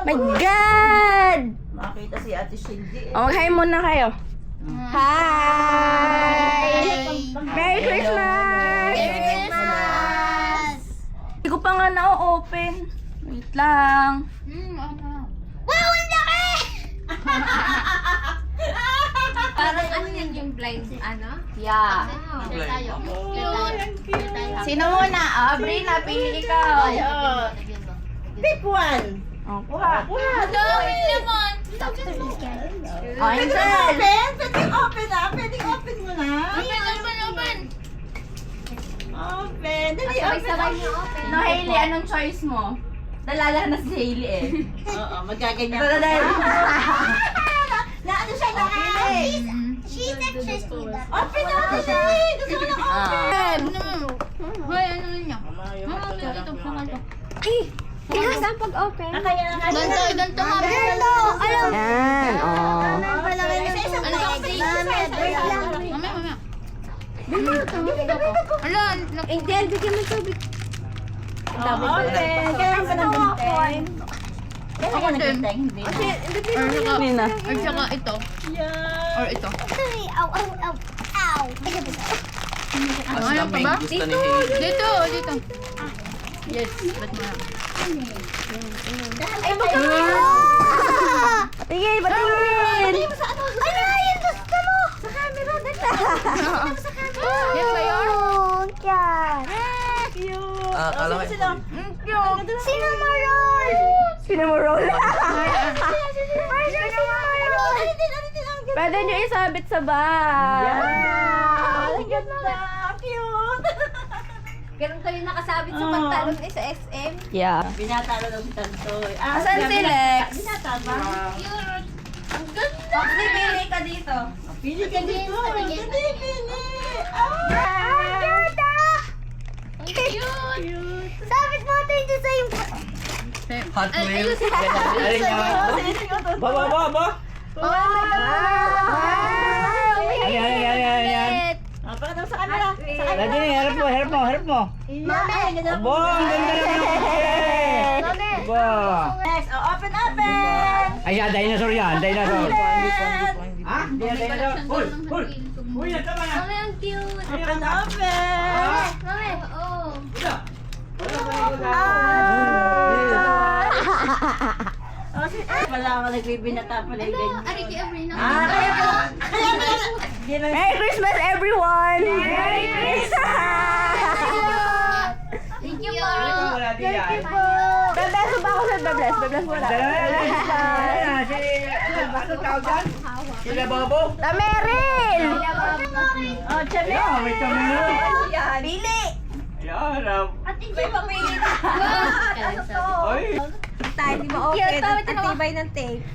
My God! Makita si Ate Shinji. Oh, hi muna kayo. Hi! Merry Christmas! Merry Christmas! Hindi ko pa nga na-open. Wait lang. Wow, ang laki! Parang ano yan yung blind, ano? Yeah. Share tayo. Share tayo. Sino muna? Aubrey, napili ikaw. Pick one. Oh, kuha. Dami naman! Oh, Angel. Pwedeng open na. Pwedeng open mo na. Open! Open. Dali, open. Sabay-sabay niyo open. No, Hailey, anong choice mo? Dalala na si Hailey eh. Oo, magaganyan. Na ano siya na? She's interested. Open na ito siya. Gusto ko lang open. Hoy, ano niya? Ito, ito. Ay, ikaw saan pag-open? Nakaya na kaya. Ganto nga. Yan, oh. Angel, bigyan mo tubig. Open. Kailangan ka ng binteng. Kailangan ka ng binteng, hindi na. Hindi na. Or saka ito. Yeah. Or ito. Ow, ow, ow, ow. Ano pa ba? Dito. Yes, ba't mo lang? Ay, magkakaroon! Tingin, patingin! Ano yung gusto mo? Sa camera, dito. Yan ba yun? Yan. Cute. Ah, kala ko. Sino marol? Sino mo roll? Sino Pwede nyo isabit sa bag. Ang ganda. Cute. Ganun kayo nakasabit sa pantalon sa SM. Yeah. Binata na ng tantoy. Asan si Lex? Binata ba? Cute! Ang ganda! Foxy, pili ka dito. Pili ka dito. Pili. Ang cute! Sabit mo tayo dito sa yung... Hot Wheels. Alin niya? Ba? Ayan. Pakita sa camera. Lagi na, harap mo. Mami, ganda. Abo, ang ganda naman. Abo. Next, open. Ayan, dinosaur yan, dinosaur. Ha? Dinosaur. Uy, tama na. Mami, ang cute! Open. Mami, oo. Wala ako nagbibinata pala yung ganyan. Ari kay Abrina. Merry Christmas, everyone! Merry Christmas! Thank you, Maro. Bebless mo ba ako sa Bebless? Bebless mo na. Ano tawag dyan? Sila Bobo? La Meryl! Oh, Chame. Ayan, may camera. Pili! Ayan, May papili na. Ano to? Ay. Tayo, di ba okay? Ang tibay ng tape.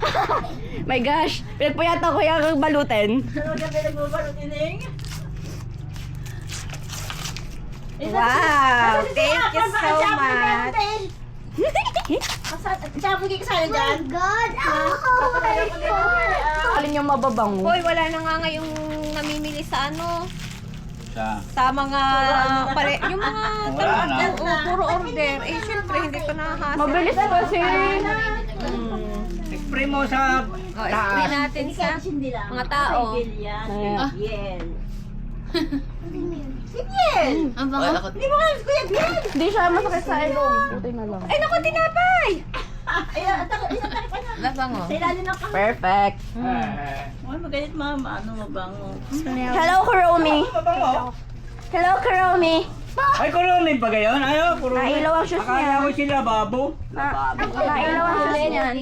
My gosh, pinagpuyatan ko yung balutin. Ano ka pinagbabalot ining? Wow! Thank you so much! Sabi ka sana dyan. God! Oh my God! Alin yung mababango? Hoy, wala na nga ngayong namimili sa ano, sa mga yung mga Wala na. puro order. Eh, syempre, hindi ko nakahasa. Mabilis kasi. Spray mo sa Oh, explain taas. natin sa Hindi lang. mga tao. Ayan. Yen. Ang bango. Hindi mo alam si Kuya Bien. Hindi siya masakit sa ilong. Buti na lang. Ay, naku, tinapay! Ayun, isang takip pa na. Nabango. Sa ilalim ng kahit. Perfect. Ay, magalit mama. Ano mabango? Hello, Kuromi. Hello, Kuromi. Ay, kurunin pa gayon? Ayaw, kurunin. Nailaw ang shoes niya. Akala ko sila babo. Nailaw ang shoes niyan.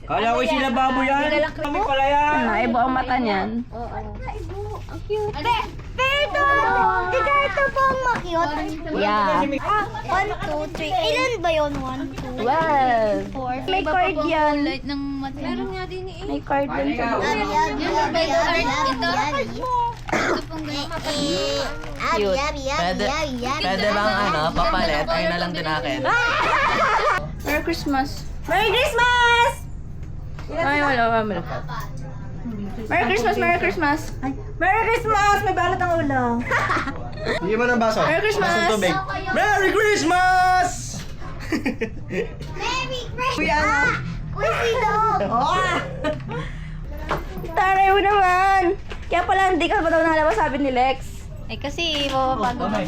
Akala ko sila babo yan. Kami pala yan. Naibo ang mata niyan. Pero, ito po ang makyot. Yeah. 1, 2, 3. Ilan ba yun? 1, 2, Well, 4, may card yan. Light ng mata. Meron nga din eh. May card din sa loob. Ito pong ganyan. Pwede bang ano, papalit? Ayun na lang din akin. Merry Christmas. Merry Christmas! Ay, wala. Merry Christmas, Merry Christmas. Merry Christmas! May balot ang ulo. Hindi mo ng baso. Merry Christmas! Basong tubig. Merry Christmas! Kuya, ano? Kuya Sino? Taray mo naman! Kaya pala hindi ka pa daw nalabas, sabi ni Lex. Eh kasi, paano Mamay.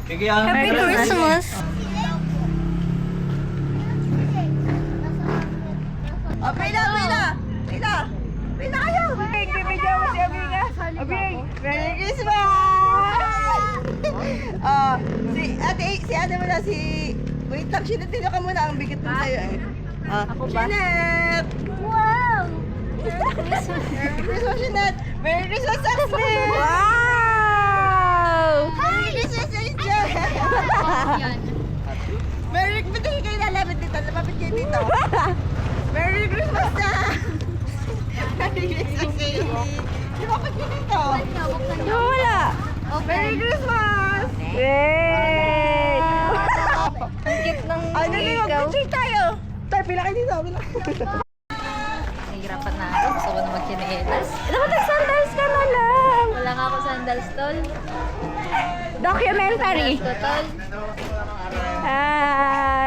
Sige, ang Happy Christmas! Oh, pila kayo! Bibigyan mo si Abiga. Abig, Merry Christmas! Si ate mo na wait lang, Shinette, ka muna. Ang bigat mo sa'yo eh. Ako ba? Shinette! Wow! Merry Christmas, Shinette! Merry Christmas, Ashley! Wow! Merry Christmas, Angel! Merry Christmas! Ba't kayo lalapit dito? Lapapit kayo dito. Merry Christmas na! Merry Christmas kayo! Lapapit kayo dito. Di ba wala? Merry Christmas! Yay! Ang cute ng Ay, dali, mag-picture tayo! Tayo, pila kayo dito. Nahihirapan na ako. Gusto ko na magkinelas. Dapat nag-sandals ka na lang. Wala nga ako sandals, tol. Documentary. Tol.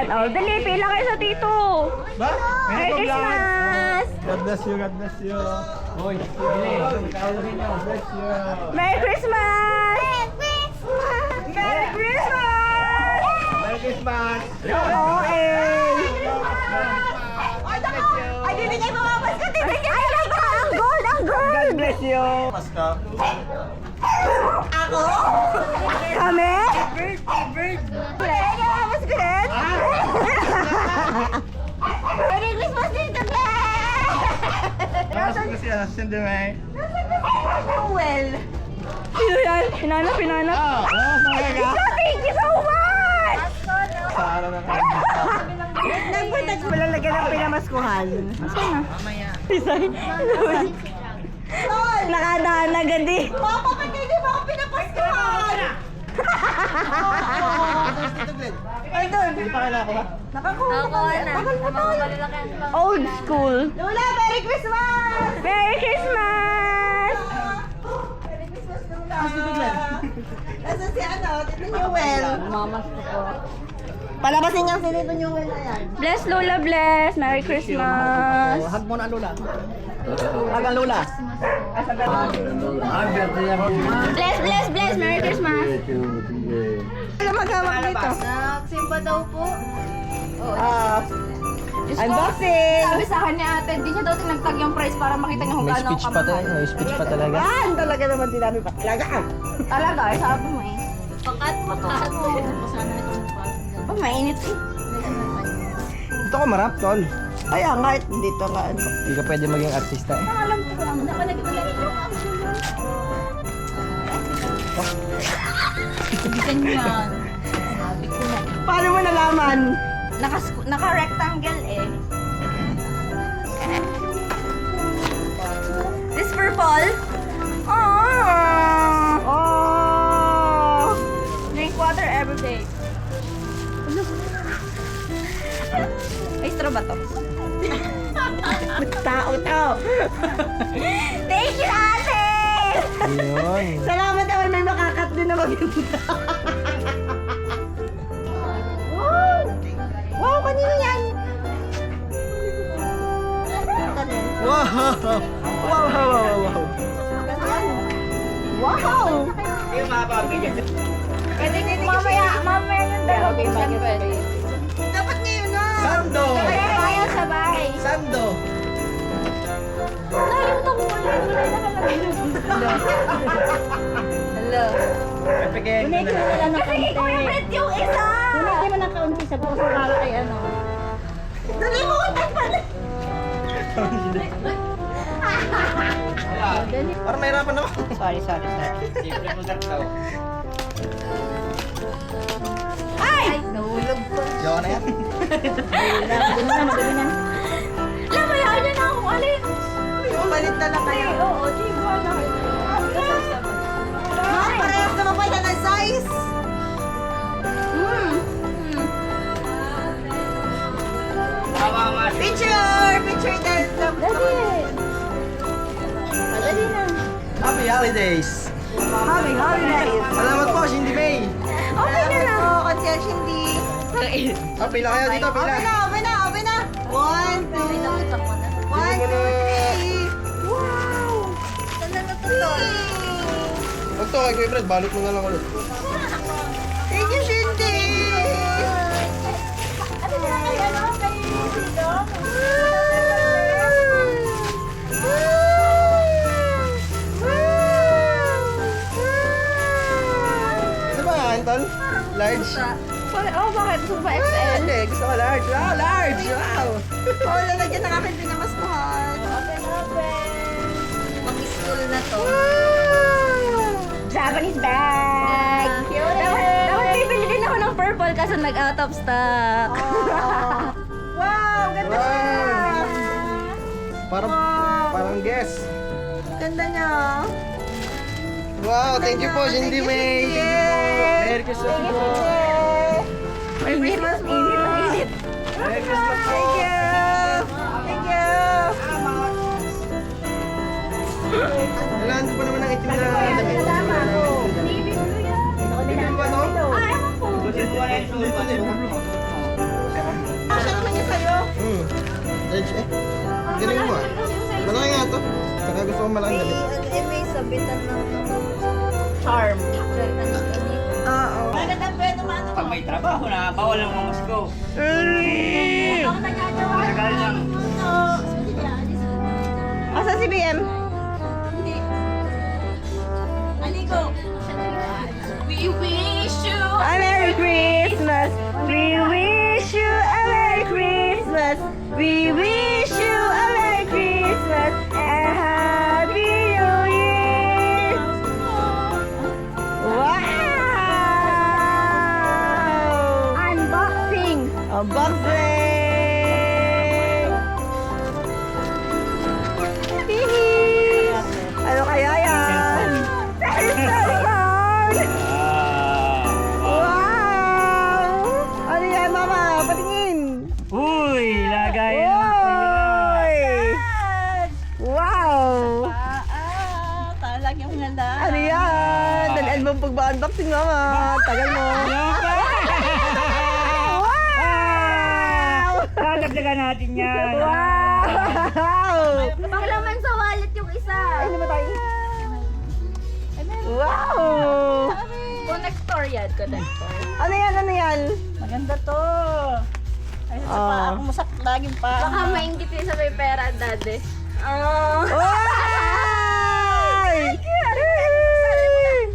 Dali, pila kayo sa tito. Ba? Merry Christmas! God bless you, God bless you. Hoy, sige. God bless you. Merry Christmas! Merry Christmas! Merry Christmas. Okay! Ay, bibigay mo mamas ka! Bibigay! Ay, ang gold! Ang gold! God bless you. Maska. Ako? Kami? Bibigay mo mamas ko rin? Merry Christmas dito, Maska ko siya. Sindi may. Well. Sino yan? Pinanap. Thank you so much! Sa araw na kayo. Nagpunta ko lalagyan ng pinamaskuhan. Saan na? Mamaya. Nakadaan na gandi. Papa, ba't hindi mo ako pinapaskuhan? Ay, doon. Hindi pa kailangan ko ba? Nakakuha Ako na. Bakal pa Mga tayo. malalaki ang pang- Old school. Lola, Merry Christmas! Merry Christmas! Nasa si ano, Tito Newell. Mamas ko po. Palabasin niya si Tito Newell na yan. Bless Lola, bless. Merry Christmas. Hug mo na Lola. Hug ang Lola. Bless. Merry Christmas. Ano magawak dito? Nagsimba daw po. Unboxing! Sabi sa akin ni ate, di niya daw tinagtag yung price para makita niya kung gaano ang kamahal. May speech pa talaga. Yan talaga naman sinabi pa. Talaga ka. Talaga, eh, sabi mo eh. Pakat. Oh, mainit eh. Ito ko marap, tol. Kaya nga, dito nga. Hindi ka pwede maging artista eh. Ganyan. Paano mo nalaman? Naka-rectangle eh. This purple? Oh! Drink water every day. Ay, straw ba to? Tao to. Thank you, ate! Yun. Salamat naman, may makakat din na maganda. Wow, kanino yan? Wow! Wow! Wow! Yung mga pabigyan. Pwede mamaya yung dalawa. Dapat ngayon na. Sando! Kaya tayo sabay. Sando! Hello. Pagpigyan ko na. Kasi favorite yung isa. Hindi mo ng kaunti sa puso para kay ano. Nalimutan pala. Parang mahirapan ako. Sorry. Siyempre mo sa tao. Ay! Nahulog po. Yawa na yan. Madali na. Alam mo, yaan niyo na akong alin. Umalit na lang kayo. Oo, chihuahua na kayo. Mga parehas naman pala ng size. Picture tayo. Madali na. Happy holidays! Happy holidays. Salamat po, Shindy May! Okay na lang. si Shindy. Ah, pila kayo dito, pila. Open na. 1, 2, 3. Wow! Saan na natutol? Huwag to, kay Kuya Fred, balot mo na lang ulit. Thank you, Shindy! Ano ba, Anton? Large? Bakit? Gusto mo ba XL? Hindi, gusto ko large. Wow, large! Wow! Oh, lalagyan ng aking pinamaskuhan. Mag-school na to. Japanese bag! Dapat bibili din ako ng purple kasi nag-out of stock. Wow, ganda siya! Parang guess. Ganda niya. Wow, thank you po, Shindy May. Thank you po. Merry Christmas po. Merry Christmas po! Merry Christmas po. Thank you! Thank you! Kailangan ko pa naman ang itim na damit. Bibili ba to? Siya naman niya sa'yo. Large eh. Galing mo ah. Malaki nga to. Saka gusto ko malaking damit. May sabitan ng Charm. Oo. Pag may trabaho na, bawal ang mamasko. Tagal lang. Asa si BM? We wish you A Merry Christmas! We wish you a Merry Christmas! We wish you a Merry Christmas! And Happy New Year! Wow! Unboxing! Hihi! Ano kaya yan? Cellphone! Wow! Ano yan, Mama? Patingin! Uy, lagay ng Uy! Wow! Talagang ganda. Ano yan? Dalaan mo pagba-unboxing, Mama. Tagal mo. Wow! Dadagdagan natin yan. Wow! Panglaman sa wallet yung isa. Ay, ano ba tayo? Wow! Connector yan, connector. Ano yan? Ano yan? Maganda to. Ay, sa Oh. pa, ako masak laging pa. Baka maingit yun sa may pera, daddy. Ay!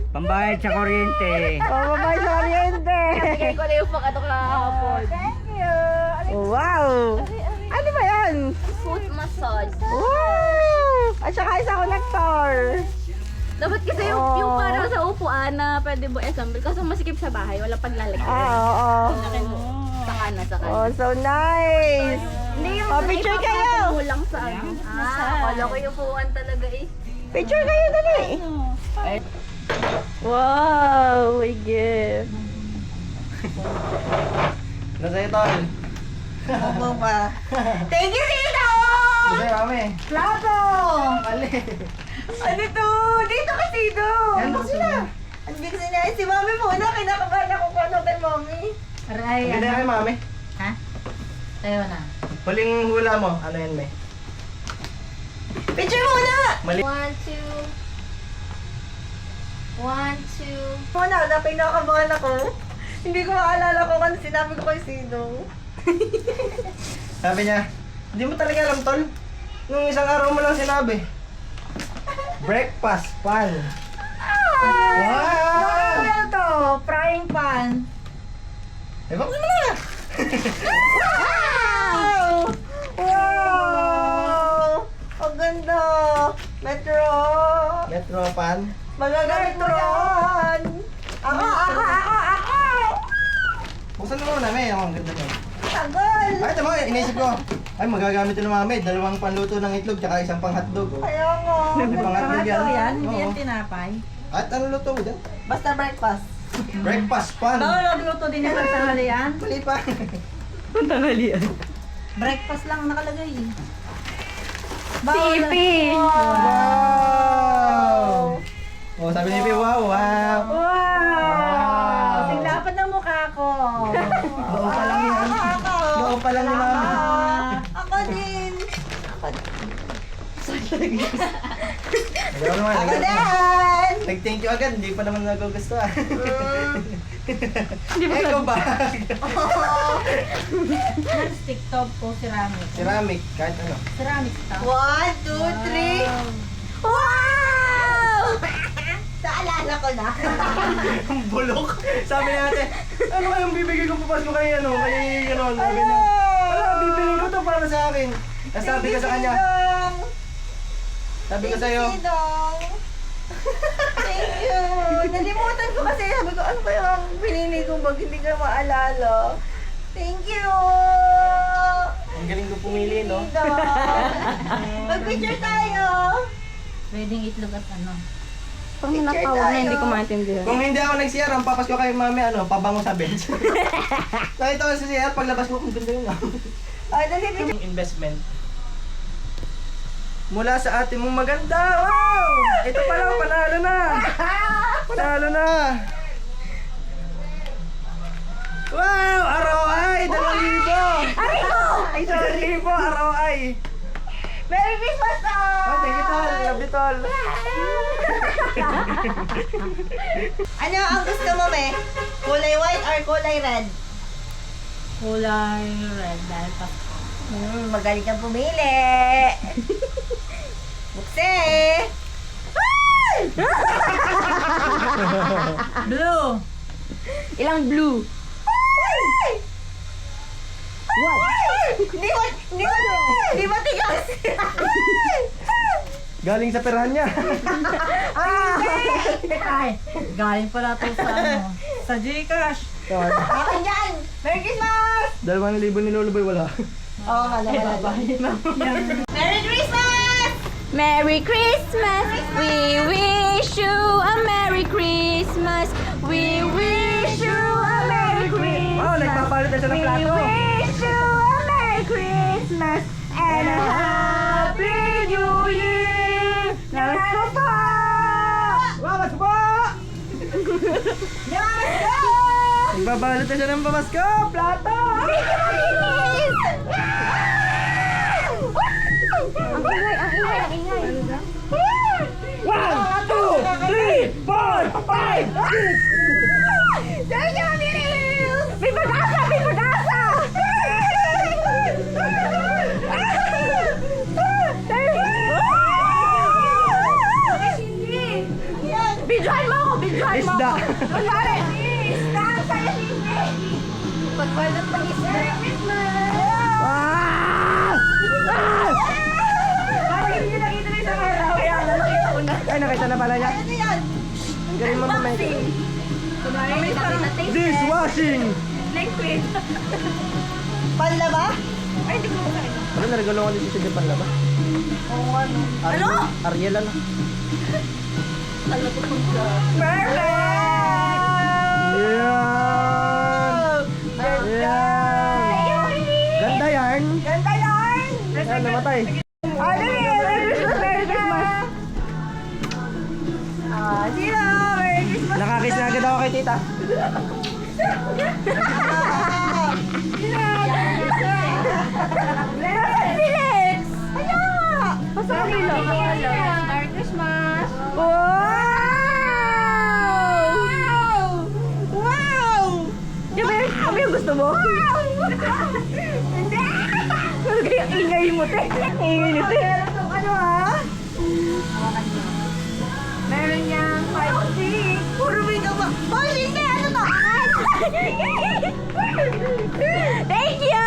Pambayad sa kuryente. Pababay sa kuryente. Bigay ko na yung pag ano kahapon. Wow! Ano ba yan? Foot massage. Wow! At saka isa connector. Dapat kasi yung parang sa upuan na pwede mo assemble kasi masikip sa bahay, wala paglalagay. Oo. Saka na, saka na. Oh, so nice. Hindi yung Oh, picture kayo. mo lang sa ano. Akala ko yung upuan talaga eh. Picture kayo, dali. Wow, my gift. Nasa'yo, Tol. Ano ba? Thank you, Tito! Nasa'yo, Mami. Plato! Mali. Ano to? Dito ka, Tito! Yan po sila. Andiyan sila. Si Mami muna. Kinakabahan ako kung ano kay Mami. Ang ganda kay Mami. Ha? Tayo na. Huling hula mo. Ano yan, May? Picture muna! Mali. 1, 2. 1, 2. Muna, napinakabahan ako. Hindi ko maalala ko kung sinabi ko kay Sino. Sabi niya, hindi mo talaga alam, Tol. Nung isang araw mo lang sinabi. Breakfast pan. Wow! Ano to? Frying pan. Ewan ko na. Wow! Wow! Ang ganda! Metro! Metro pan. Magagamit mo yan! Ako! Buksan mo na, May. Ang ganda niya. Tagal! Ay, tama, inisip ko. Ay, magagamit ito ng Mami. 2 panluto ng itlog, tsaka 1 pang hotdog. Kaya nga. May pang hotdog yan. Hindi Oo. yan tinapay. At ano luto mo dyan? Basta breakfast. Breakfast pan. Nagluto din yan ng tanghalian. Mali pa. Breakfast lang nakalagay. Pipi! Wow! Oh, sabi ni Pi, wow, wow. Wow! Tinglapan ng mukha ko. Ikaw naman. Ako din! Nag-thank you agad, hindi pa naman nagugustuhan. Ikaw ba? Stick top o ceramic. Ceramic, kahit ano. Ceramic top. 1, 2, 3. Wow! Naalala ko na. Ang bulok. Sabi natin, ano kayong bibigay ko papasko kay ano, kay ano, sabi niya. Wala, bibigay ko to para sa akin. Tapos sabi ko sa kanya, sabi ko sa'yo, Thank you. Nalimutan ko kasi. Sabi ko, ano kaya ang pinili kong bag? Hindi ko maalala. Thank you. ang galing ko pumili, no? Mag-picture tayo. Pwedeng itlog at ano. Pag natawag na, hindi ko maintindihan. Kung hindi ako nag-CR, ang papasko kay mami, ano, pabango sa bench. Nakita ko sa CR, paglabas mo, ang ganda yun, ah. Oh, dali, dali. Yung investment. Mula sa ating mong maganda, wow! Ito pa lang, panalo na! Panalo na! Wow! Araw ay! 2,000! Ay, 2,000! Araw ay! Merry Christmas, Tol! Oh, thank you, Tol! Love you, Tol! Ano ang gusto mo, me? Kulay white or kulay red? Kulay red dahil pa. Magaling kang pumili. Bukse! Blue! Ilang blue? Hindi mo tigas. Galing sa perahan niya. Ay, galing pala to sa ano. Sa Gcash. Akin yan. Merry Christmas! 2,000 ni Lolo Boy, wala. Oo, wala ba? Merry Christmas! Merry Christmas! We wish you a Merry Christmas! We wish you a Merry Christmas! Oh, nagpapalit na siya ng plato. We wish you a Merry Christmas and a Happy New Year! Namaste po! Wawas po! Nagbabalot na siya ng pamasko! Plato! Ang ingay, ang ingay, ang ingay. 1, 2, 3, 4, 5, 6! May pag-asa! May pag-asa! Bidyohan mo ako! Bidyohan mo Isda. ako! Kunwari! Isda ang saya hindi! Pagbalot ng isda! Ah! Ah! Parang hindi nyo nakita na isang araw. Kaya nakita ko na. Ay, nakita na pala niya. Ano yan? Galing mo mamaya. Kunwari, may parang Dishwashing! liquid. Panlaba? Ay, hindi ko makain. Ano, narigalo ko dito sa Japan na ba? Oo, ano? Ano? Ariel, ano? Perfect! Yan! Yan! Ganda yan! Ganda yan! Yan, namatay. Ano yun? Merry Christmas! Merry Christmas! Sino? Merry Christmas! Nakakiss na agad ako kay tita. Felix! Kaya! Pasali lang. Merry Christmas! Wow! Wow! Kami yung gusto mo? Hindi! Ano kaya ingay mo, te? Ingay mo, te. Ano ha? Meron niyang 5, 6. Puro may gawa. Hoy, hindi! Ano to? Thank you!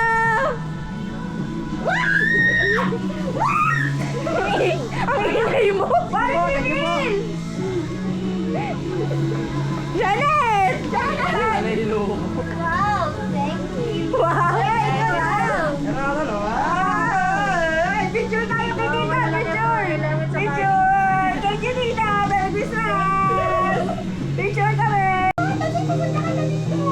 Ang ingay mo! Parang Emil! Janet! Hello. Wow! Thank you! Wow! Ano? Ay, picture tayo kay Tita! Picture! Picture! Thank you, Tita! Merry Christmas! Picture kami! Pupunta ka na dito!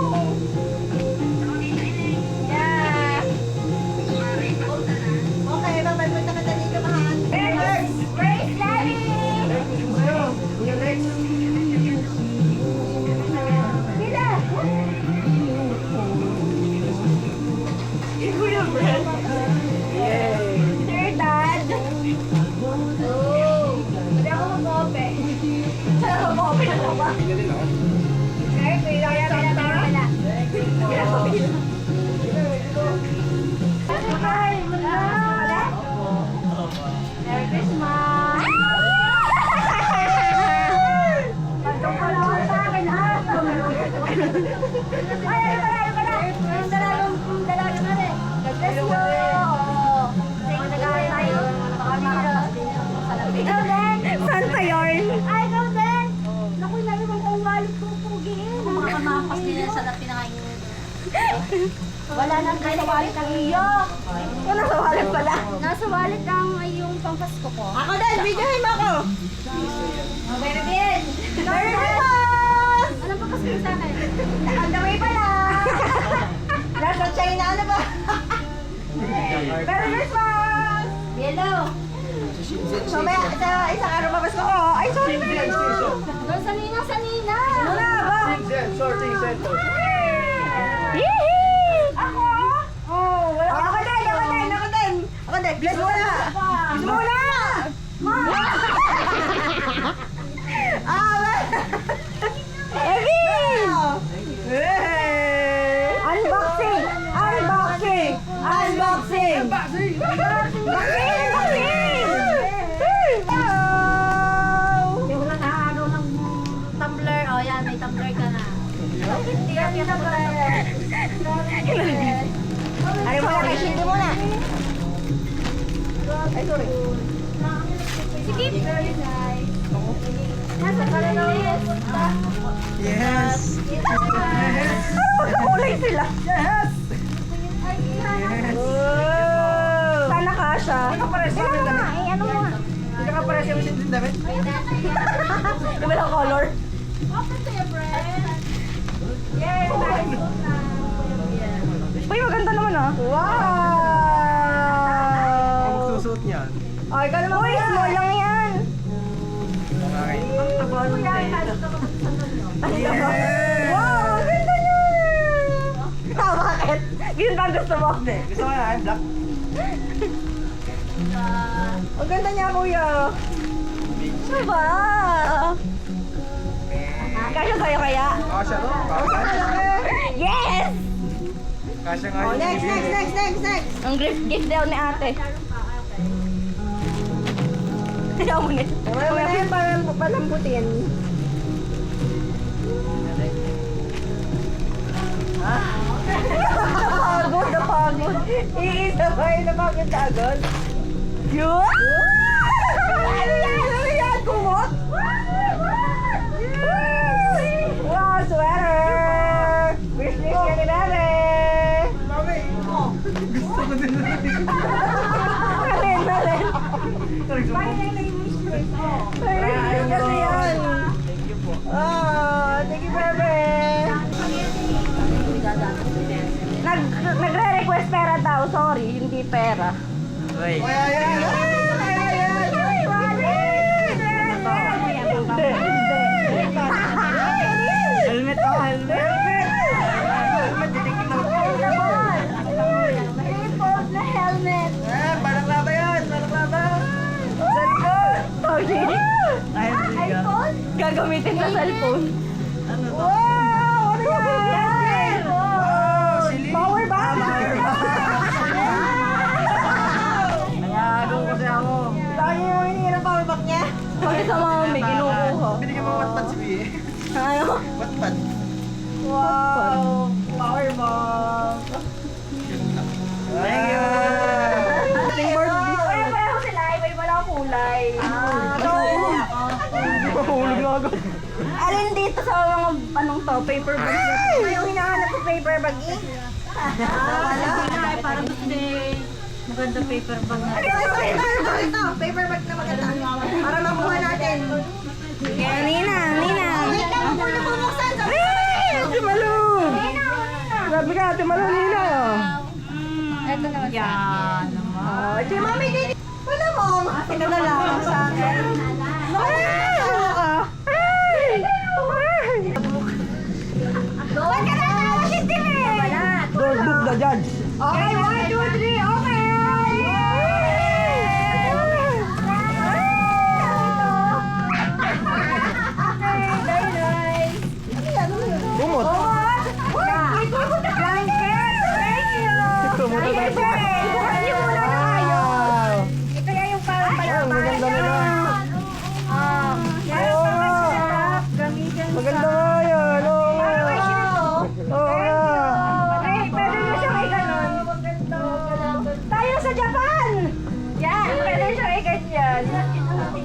Hindi din ako. Merry Christmas! Santa yarn. Ay, ikaw din! Naku, nabi mong kung wallet ko pugiin. Makamapas nila sa pinakain. Wala nang sa wallet ang iyo. Wala sa wallet pala. Nasa wallet ang ay yung pangpasko ko. Ako din, videohin mo ako. Very good! Merry Christmas! Anong pangpasko mo sa akin? On the way pala. Nasa China, ano ba? Merry Christmas! Yellow! Mamaya, sa isang araw mabasko ko. Ay, sorry, Merry Station. Doon sa ninang sa nina. Wala ba? Sorting center. Ako? Oh, wala. Ako din. Ako din. Bless mo na. Bless mo na. Evi! Unboxing! Unboxing! Unboxing! Unboxing! Yung lang nakagaw ng tumbler. O yan, may tumbler ka na. Hindi yan yung tumbler. Ano mo na? Hindi mo na. Ay, sorry. Nasa palalis. Yes! Magkakulay sila. Yes! Sana kasha. Kapares sa amin damit. Ano mo nga? Hindi ka kapares sa amin damit. Iba lang color. Uy, maganda naman ah. Ang Wow! susuot niyan. Ay, ka naman. Uy, small lang yan. Okay. Wow, ganda niya. Ah, bakit? Ganun ba ang gusto mo? Hindi, gusto ko yan, black. Ang ganda niya, kuya. Ano ba? Kasya sa'yo kaya? Kasha no? Kasha. Yes! Kasha nga Oh, yung next. Ang gift daw ni ate. Ayaw mo nito. Wala mo na yan para palambutin. Napagod. Iisa ba yung napagod agad? Yun? Ano yan? Kumot? Wow, sweater! Wish ka ni Bebe! Mami! Gusto ko din na Alin. Ay, kasi yan! Thank you po. Thank you, Bebe! Nagre-request pera daw. Sorry, hindi pera. Wait. Ayan! Helmet ako, helmet! Helmet, didikit ako. helmet. Balaklava yan! Balaklava! Sorry. iPhone? Gagamitin sa cellphone. Ano to? Wow! Ano yan? Wow! Sili! Power bank! Nangaagaw kasi ako. Lagi mo hinihingi ng power bank niya? Kaya sa mga may kinukuha. Binigyan mo watpad si Bie. Ano? Watpad. Wow! Power bank! Thank you! Pareho sila. Iba-iba lang kulay. Mahulog na ako. Alin dito sa mga anong to? Paper bag. Ano yung hinahanap ko paper bag eh? Para gusto din. Maganda paper bag na. Ano yung paper bag ito? Paper bag na maganda. Para makuha natin. Yan, Ninang. Wait lang, kung na bubuksan. Sabi ko, Ate Malu! Grabe ka, Ate Malu, Ninang. Ito naman. Yan. si Mami din. Wala mo. Ito na lang sa akin. Huwag ka na tawa si Timmy! Don't book the judge. Okay, 1, 2, 3, okay! Very nice.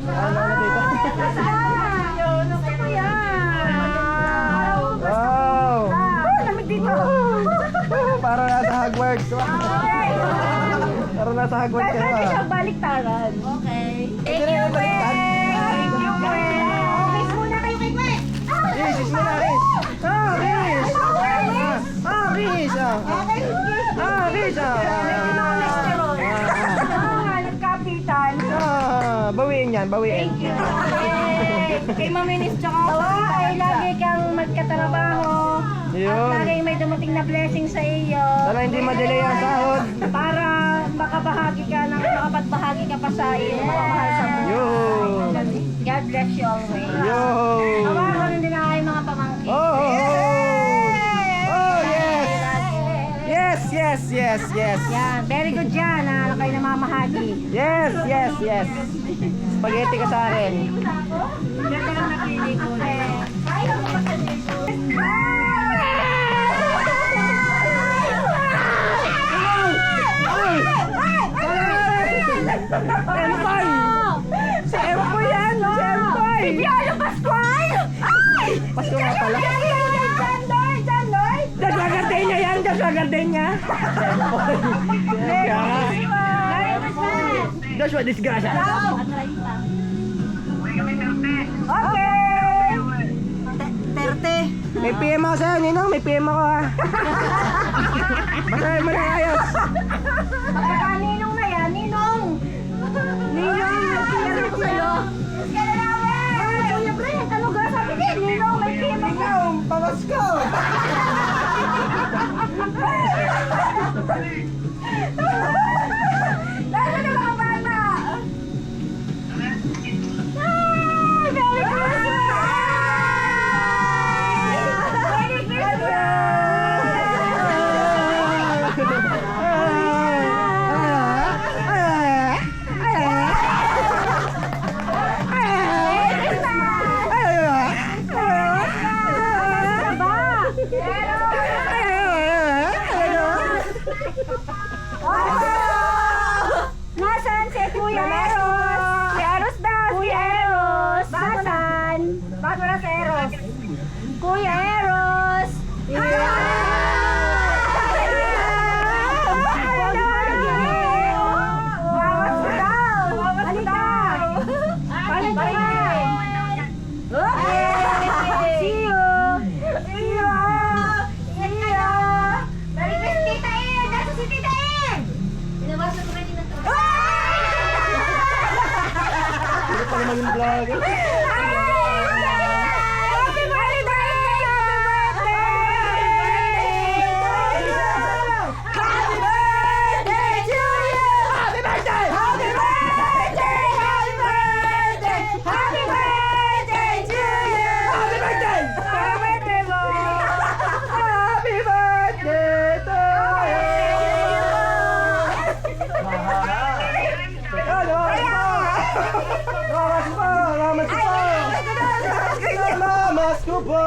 Ano dito? Wow! Lamig dito. Parang nasa Hogwarts. Parang nasa Hogwarts ka Pwede pa. siyang baliktaran. Okay. Thank you, Gwen! Kiss muna kayo kay Gwen. Kiss, kiss muna, kiss! Ah, kiss! Ah, kiss! Ah, kiss! Nagkapitan. Bawiin yan, bawiin. Kay Maminis tsaka ay lagi kang magkatrabaho. At Yun. lagi may dumating na blessing sa iyo. Sana hindi ma-delay ang sahod. Para makapagbahagi ka pa sa iyo mga mahal sa buhay. Yun. God bless you always. Yo! Tawagan din na kayo mga pamangkin. Oh, oh, oh! Oh, yes! Yes, yes, yes, yes! Yan, very good yan. Ano kayo namamahagi. Yes, yes, yes! Spaghetti ka sa akin. Ganda lang napili ko. Empay! Si Empoy yan! Si Empoy! Si Piolo Pascual! Ay! Pasko nga pala. John Lloyd! Diyos sa gardenia yan! Diyos sa gardenia! Kaya nga. Diyos sa disgrasya. Okay! Terte. May PM ako sa'yo, Ninong. May PM ako ha. Masahin mo na ayos. Ninong na yan, Ninong! Ninong, nagpiyaro ko sa'yo. Kuya Brian, ano ga sabi din? Ninong, may PM ako. Pamasko! Lalo na mga bata! Ah, Merry Christmas! Merry Christmas! Nasaan si Kuya Eros? Si Eros daw, Kuya Eros. Nasaan? Bakit wala si Eros? Kuya Eros! Bawas ko daw! Bawas ko daw! Balik ka! See you! See you! See you! Merry Christmas, Tita Em! Nasa si Tita Em! Pinawasan ko kanina to. Ano pa naman yung vlog? Happy birthday! Happy birthday to you! Happy birthday! Happy birthday! Happy birthday! Happy birthday to you! Happy birthday! Happy birthday mo! Happy birthday to Ano? Mamas po! Mamas po! Mamas ko po!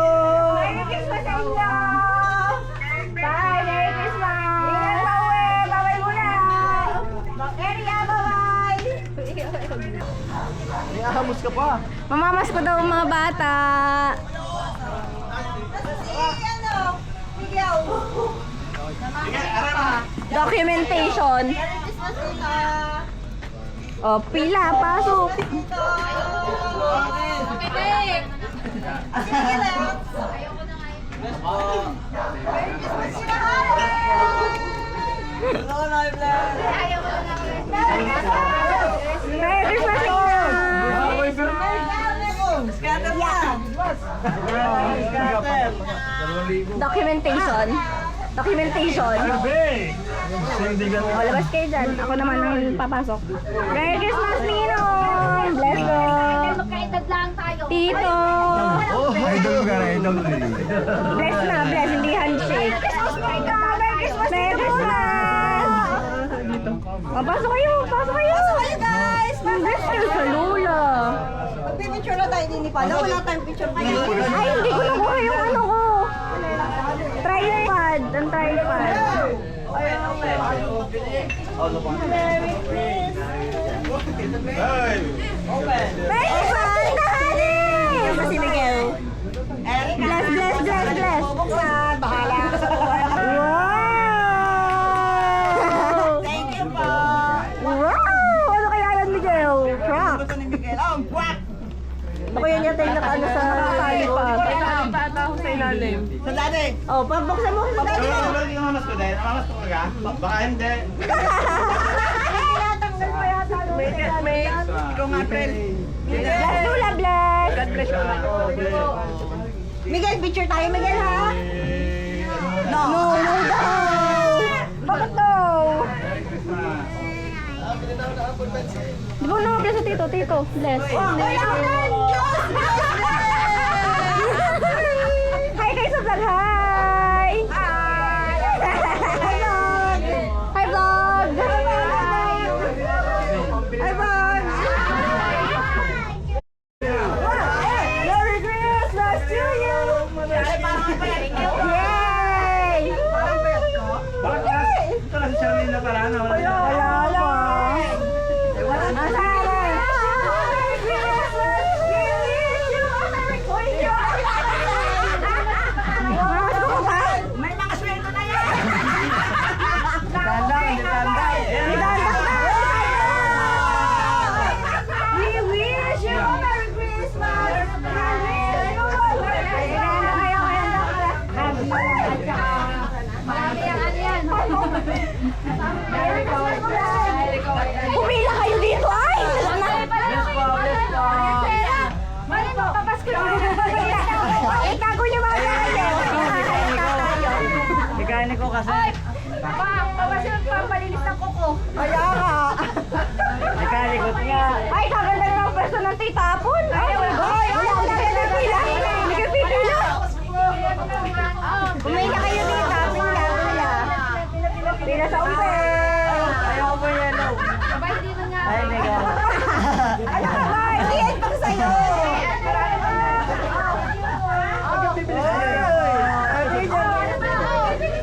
Merry Christmas sa inyo! Bye! Merry Christmas! Ingat pa uwi! Bye-bye muna! Area, bye-bye! Iahamos ka pa! Mamamas ko daw ang mga bata. Documentation. Oh, pila, pasok. Merry Christmas! Documentation. Documentation. O, labas kayo dyan. Ako naman ang papasok. Merry Christmas, Ninong! Bless you! Magkaedad lang tayo. Tito! Idol ka na, idol. Bless na, bless. Hindi handshake. Merry Christmas! Merry Christmas! O, pasok kayo. Pasok kayo. Pasok kayo, guys! Bless kayo sa Lola. Magpipicture na tayo din ni Pala. Wala tayong picture kayo. Ay, hindi ko nakuha yung ano ko. Tripod. Ang tripod. Merry Christmas! Ay! Ito si Miguel. Bless, bless, bless, bless. Bubuksan. Bahala ka sa buhay. Wow! Thank you po. Wow! Ano kaya yan, Miguel? Prank. Ito ni Miguel. Oh, prank! Ako yan yata yung nakaano sa iPad. Sa ilalim. Sa dati. Oh, pabuksan mo sa dati. Hindi ka mamas ko dahil. Mamas ko ka? Baka hindi. Tinatanggal pa yata. Ikaw nga, friend. Bless, Lula, bless. God bless you. Miguel, picture tayo, Miguel, ha? No. No, no daw. Bakit daw? Di ba naman bless sa tito? Tito, bless. Hi kay sa vlog, hi! Hi vlog! Hi vlog! Merry Christmas to you! Yay! Ito lang si Charlene na pala. Wala lang. May mga sweldo na yan! We wish you a Merry Christmas! Pumila kayo dito, ay! Itago niyo mga kayo! Mechanic ko kasi. Kaya nga! Mechanic ko nga. Ay, kaganda naman ang pwesto ng tita Apon! Ay, wala ka pila! Hindi ka pipila! Pumila kayo dito, pila! Pila sa umpe! Ayaw ko yan. Ay, nega. Ano ka ba? Hindi yan pang sa'yo!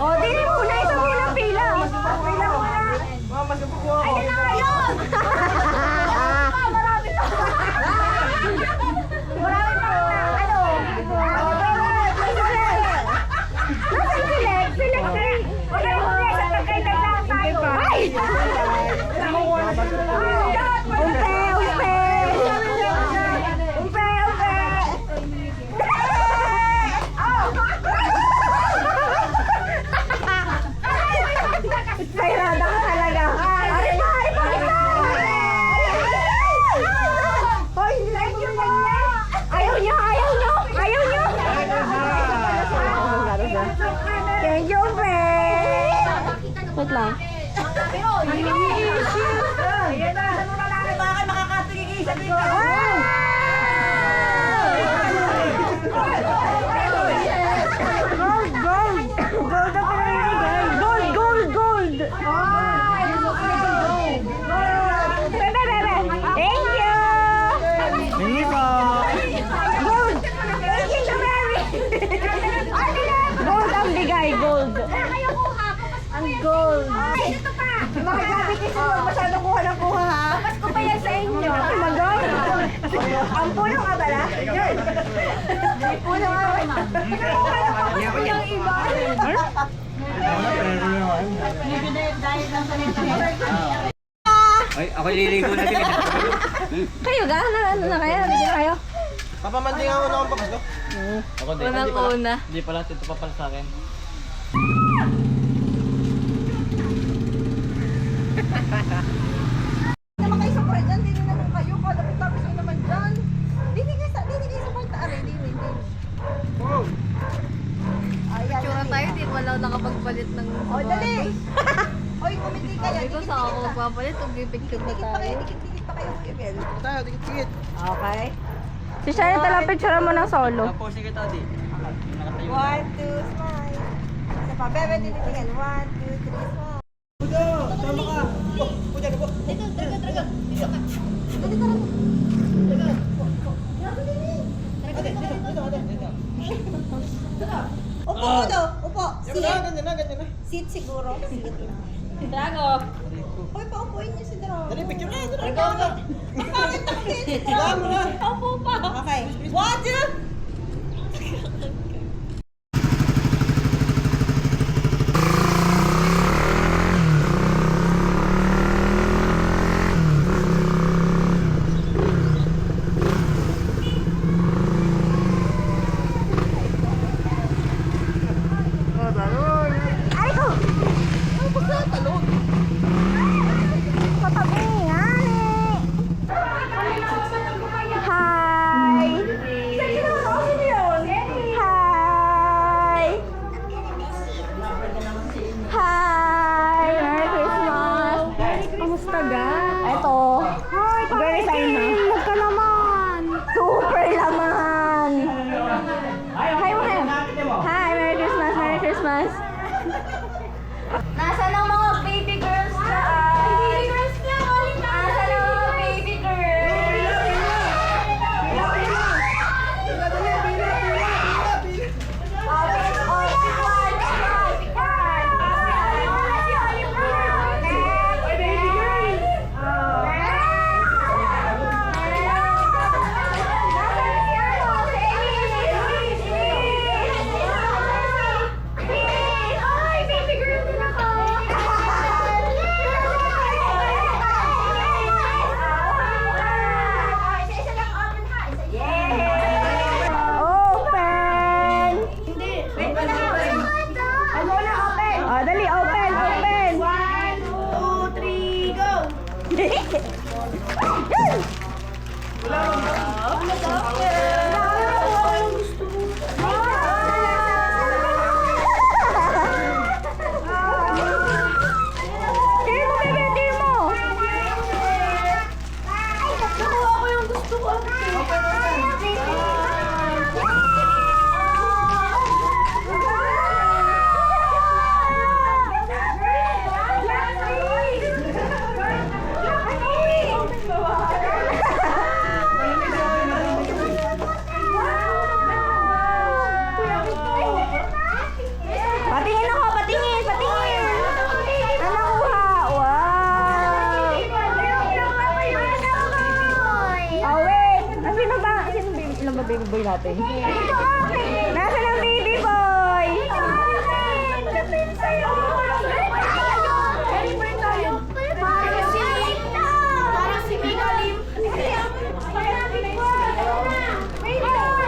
O, dili muna, isang pila! Pila muna! Ayun na nga yun! Marami pa! Marami pa! Ano? Nasaan select? Select eh! Huwag kayo mag-select at nagkaitan lang tayo! Ay! Umpe! Umpe! Umpe! Umpe! Kairada ka talaga. Ari pa! Ari pa! Hoy, thank you po! Ayaw niyo! Ayaw niyo! Ayaw niyo! Thank you, friend! Wait lang. Ayan na! Baka kayo makakatingin isa dito! Gold! Gold! Gold ang pinamimigay! Gold! Gold! Gold! Bebe! Thank you! Hindi po. Gold! Thank you, Mary! Gold ang bigay! Gold! Ang gold! Ay! Ito pa! Mga diabetes mo, masyadong kuha ng kuha ha! Papas ko pa yan sa inyo! Magol! Ang puno nga ba na? Ang puno nga ba na? Nakuha na papas ko yung iba! Ay, ako ililigo na din. Kayo ga? Ano na kayo? Bigyan na kayo? Papamanding ako na akong papas ko. Ako din. Unang-una. Hindi pala, ito pa pala sa akin. Naman kayo sa kwarta, hindi naman kayo. Kalapit-tapos ko naman dyan. Dini kayo sa kwarta. Aray, dini. Ayan. Tsura tayo, di mo lang nakapagpalit ng O, dali! Hoy, kumiti kayo. Sabi ko sa ako magpapalit, mag-picture na Dikit pa kayo, tayo. dikit pa kayo, Kevin. Tayo, dikit-dikit. Okay. Si Sharon, talang picture mo ng solo. Tapos sige tadi. Nakatayo. 1, 2, smile. Isa pa, bebe, tinitingin. 1, 2, 3, smile. Pudo, tama ka. Pudo, ano po? Upo, Udo. Upo. Ganyan na, ganyan na. Seat siguro. Seat. Drago. Hoy, paupuin niyo si Dro. Dali, picture na. Dali. Bakit nakikita? Higaan mo na. Paupo pa. Okay. 1, 2. Nasaan ang mga baby girls na? Baby girls na! Nasaan ang mga baby girls? Patingin ako, patingin, patingin. Ano nakuha? Wow! Oh, wait. Sino ba? Ilan ba baby boy natin? Nasaan ang baby boy?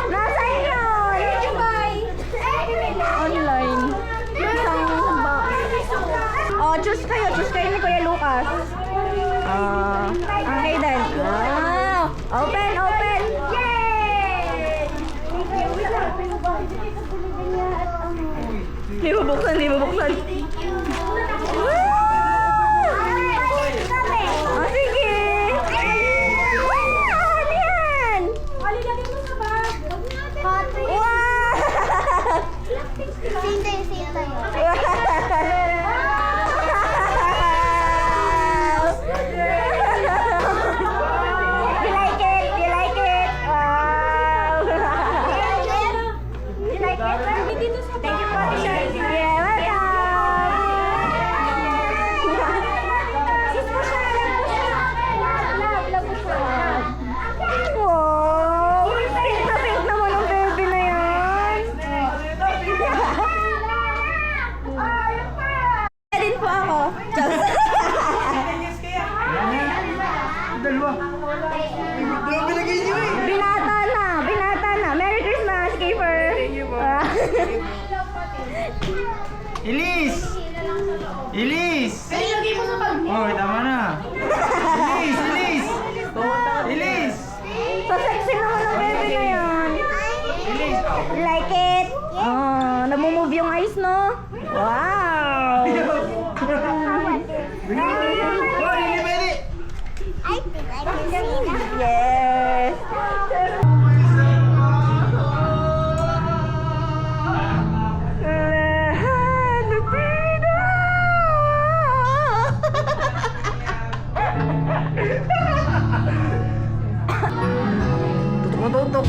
Nasaan yun? Online. Oh, choose kayo ni Kuya Lucas. Okay then. Open, open. Di bubuksan, di bubuksan. Oh, sige. Ano yan? Wow! You like it? You like it? Wow! You like it? Thank you for the shirt. Yeah, welcome. Wow! Pink na pink naman ang baby na yan. Din po ako. Dalawa. Binigay niyo eh. Binata na. Merry Christmas, Kiefer. Elise! Elise! Oh, tama na. Elise! Elise! So sexy naman ang baby na yan. Elise! You like it? Oh, namumove yung eyes, no? Wow! Oh, hindi pwede. Yes! Tutok.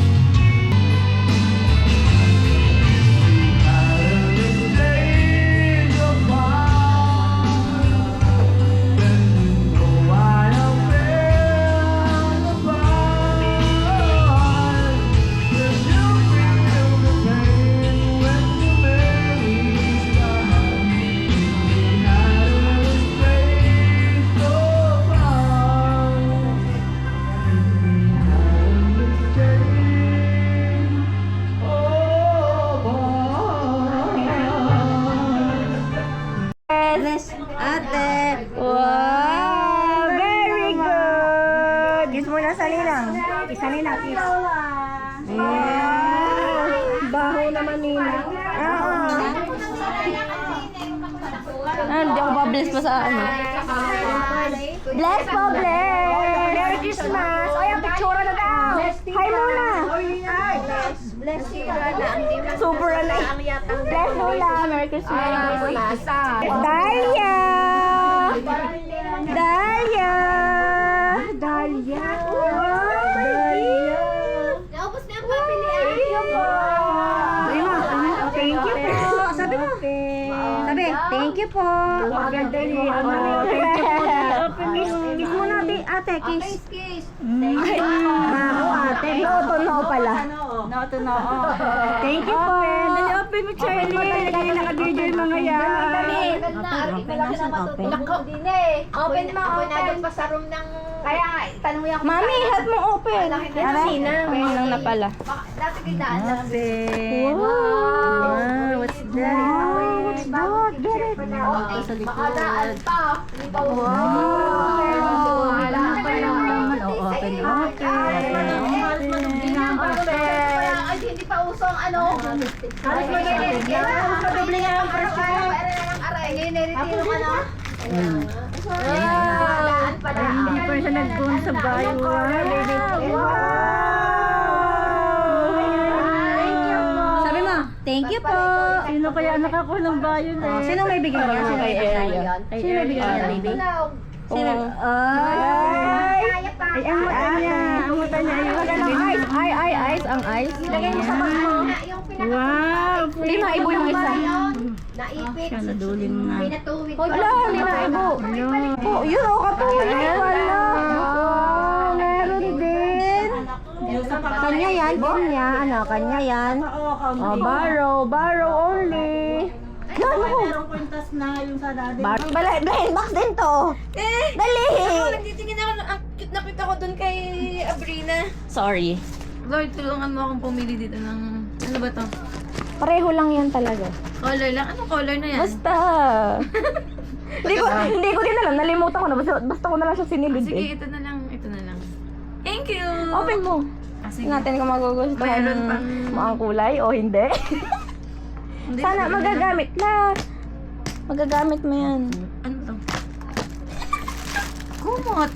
Baho naman nila. Hindi ako pa-bless pa sa ano. Bless po, bless! Merry Christmas! Ay, ang picture na daw! Hi muna! Bless you. Super na. Bless Lola! Merry Christmas! Dahlia! Dahlia! Dahlia! Naubos na ang papilian. Thank you po. Sabi mo. Sabi, thank you po. Maganda yun. Thank you po. Kiss mo natin, ate. Kiss. Kiss. Baho, ate. No pala. No to no. Thank you po. Dali, open mo, Charlie. Dali, naka-video yung mga yan. Open mo, open. Pa sa room ng... Kaya nga, tanong ako. Mami, help mo open. Sinang na pala. Dati kitaan na lang. Wow, what's that? Makadaan pa. Hindi pa Ay, hindi pa uso ang ano. Iniretiro ka na. Hindi pa siya nag-gun sa bayo. Sabi mo, thank you po. Sino kaya nakakuha ng bayo na? Sino may bigyan niya? Sino may bigyan niya? Sino may bigyan niya, baby? Sino? Ay, ang mata niya. Ang mata niya. Ice, ang ice. Ilagay mo sa bag mo. Wow! Hindi maibo yung isa. Naipit. Siya nadulin na. Pinatuwid. Wala, hindi maibo. Oh, yun o, katulad. Wala. Meron din. Kanya yan, kanya. Ano, kanya yan. Oh, borrow only. Merong kwintas na yung sa daddy. Blind box din to. Dali. Nagtitingin ako, ang cute na cute ako dun kay Abrina. Sorry. Lord, tulungan mo akong pumili dito ng, ano ba to? Pareho lang yan talaga. Color lang? Anong color na yan? Basta. Hindi ko din alam. Nalimutan ko na. Basta ko na lang siya sinilid Sige, eh. ito na lang. Thank you! Open mo. Sige. Tingnan natin kung magugustuhan Mayroon pang- mo ang kulay o hindi. Hindi, Sana hindi. magagamit la. Magagamit mo yan. Ano to? Kumot!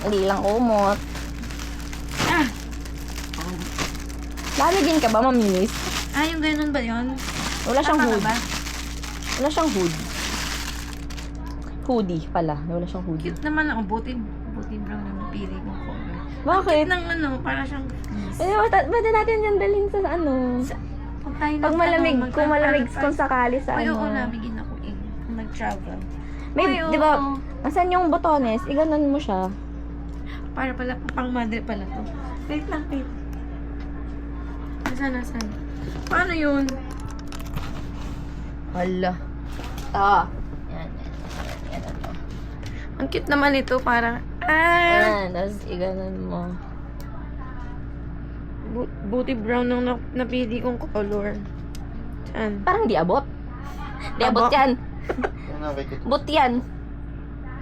Hindi lang kumot. Lamigin ka ba, maminis? Ah, yung ganun ba yun? Wala siyang Tama hood. ba? Wala siyang hood. Hoodie pala. Wala siyang hoodie. Cute naman ako. Buti brown ang napili kong color. Bakit? Cute ng ano, para siyang... Pwede natin yan dalhin sa ano. Pag tayo Pag malamig, nagtanong, kung malamig magpa- kung sakali sa Ay, oo, ano. namigin ako eh. Kung nag-travel. May, Ay, oo. di ba, asan yung botones? Iganon mo siya. Para pala, pang madre pala to. Wait lang, wait. Nasaan? Paano yun? Hala. Yan. Ang cute naman ito, parang... Yan, tapos iganon mo. Buti brown ang napili kong color. Saan? Parang di abot. Di abot Abot. yan. Bot yan.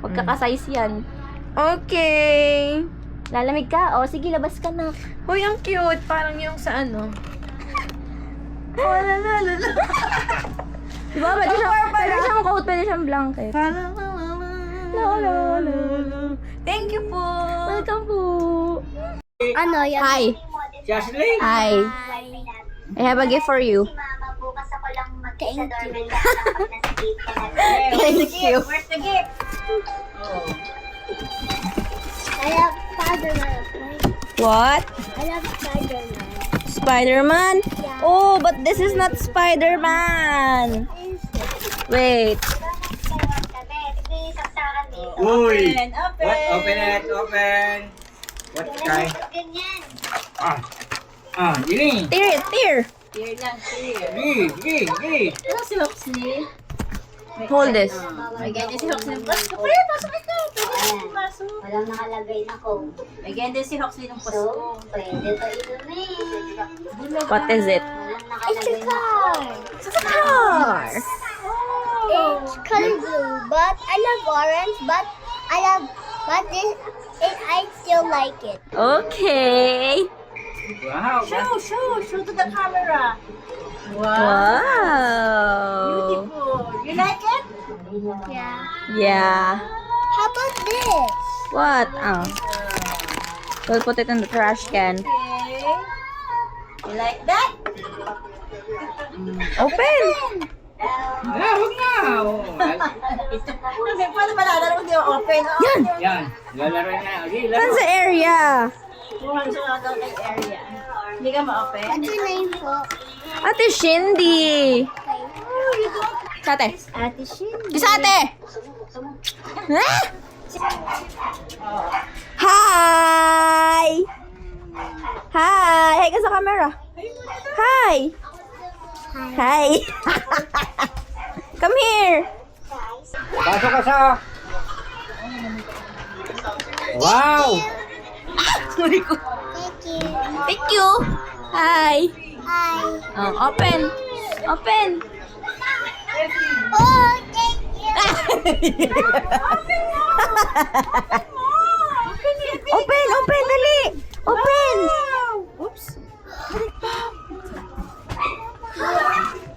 Pagkakasize yan. Okay! Lalamig ka? O, sige, labas ka na. Hoy, ang cute! Parang yung sa ano. Diba? Pwede siyang coat, pwede siyang blanket. Thank you po! Welcome po. Ano yan? Hi. Jocelyn! Hi. I have a gift for you. Mama, bukas ako lang mag-isa doorbell ka kapag nasa gate ka na. Thank you. Where's the gift? I love Spider-Man. What? I love Spider-Man. Spider-Man? Oh, but this is not Spider-Man. Wait. Uy! What? Open it! Open! What kind? Ganyan. Gini! Tear. Gini! Ano si Hoxley? Hold this. May ganyan si Hoxley. Pasok ito. Pwede pumasok. Walang nakalagay na ko. May ganyan si Hoxley ng So, pwede to inumin. What is it? Walang nakalagay na ko. Car. It's color blue, but I love orange, but this, I still like it. Okay. Wow. Show to the camera. Wow. Beautiful. You like it? Yeah. Yeah. How about this? What? Oh. We'll put it in the trash can. Okay. You like that? Open! Huwag na. Oh. Hindi, paano malalaro kung di open? Yan! Yan. Lalaro na. Okay, Saan laro. sa area? Kuhan siya daw kay area. Hindi ka ma-open? What's your name po? Ate Shindy! Sa ate. Ate Shin. Sa ate! Ah! Hi! Hi! Hi ka sa camera. Hi! Hi! Come here! Pasok ka sa... Wow! Thank you. Thank you! Hi! Hi. Oh, open! Open! Oh, thank you. Open! Open! Dali! Open! Oops.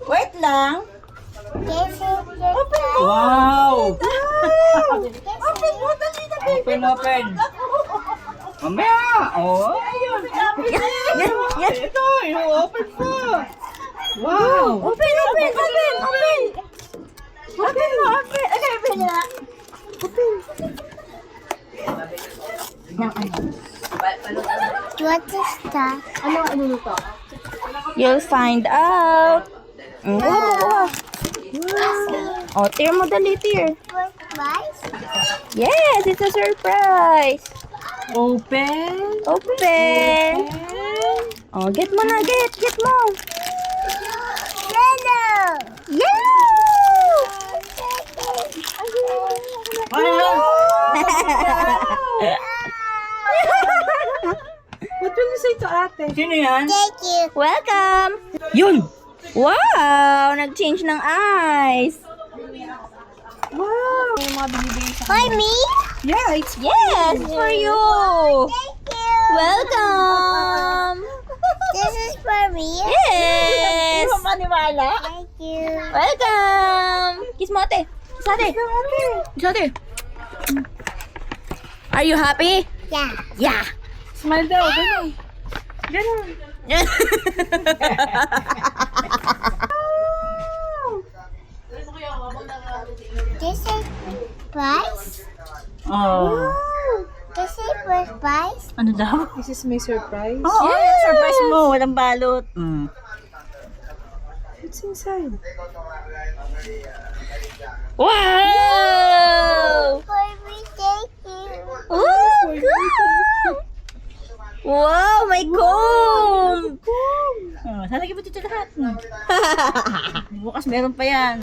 Wait lang. This is Wow! Open mo, dali na. Open, open. Mamaya! Oh! Yan! Ito! Open po! Wow! Open! Open! Open! Open! Open mo, open. Okay, open niya na. what is that? You'll find out. Wow! Oh, tear mo dali, tear. Surprise? Yes, it's a surprise. Open. Open. Oh, get mo na, get mo. Hello. Yeah! What will you say to ate? Sino yan? Thank you. Welcome. Yun! Wow, nag-change ng eyes. Wow. For me? Yeah, it's Yes, for you. Thank you. Welcome. This is for me. Yes. Hindi mo maniwala. Thank you. Welcome. Kiss mo ate. Kiss ate. Kiss ate. Are you happy? Yeah. Yeah. Smile daw, ganun. Ganun. This is prize. Oh. This is first prize. Ano daw? This is my surprise. Oh, Yeah, surprise mo. Walang balot. Mm. What's inside? Wow. For me, thank you. Oh, good. Wow, my comb. Oh, salagay mo dito lahat. Bukas meron pa yan.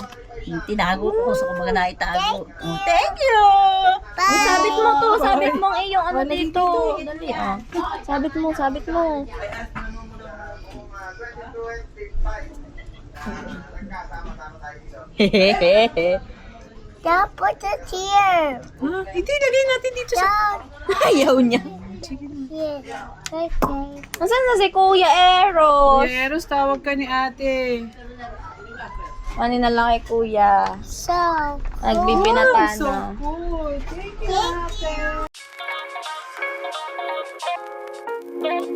Tinago ko gusto ko mga naitago. Oh, thank you! Bye. Sabit mo to, sabit mo ang iyong ano dito. Dali, ah. Sabit mo, sabit mo. Don't put it here. Hindi, lagay natin dito sa... Don't. Ayaw niya. Here. Okay. Nasaan na si Kuya Eros? Eros, tawag ka ni ate. Ano na lang kay Kuya? So. Nagbibinata So na. cool. Thank you, ate. Thank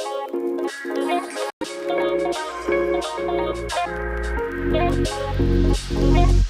you.